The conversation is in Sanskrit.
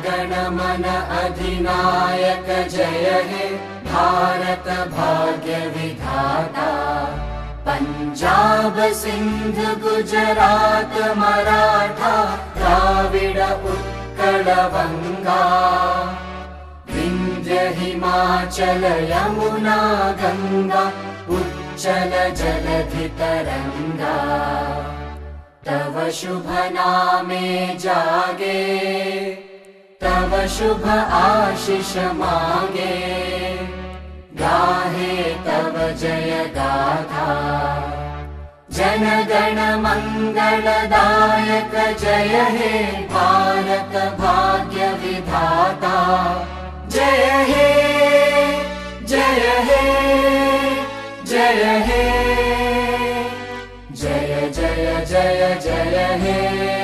गण मन अधिनायक जय हे भारत भाग्य विधाता। पंजाब सिंध गुजरात मराठा द्राविड उत्कल बंगा। विंध्य हिमाचल यमुना गंगा उच्चल जलधि तरंगा। तव शुभ नामे जागे तव शुभ आशीष मांगे। गाहे तव जय गाथा जन गण मंगलदायक जय हे भारत भाग्य विधाता। जय हे जय हे जय हे जय जय जय जय हे।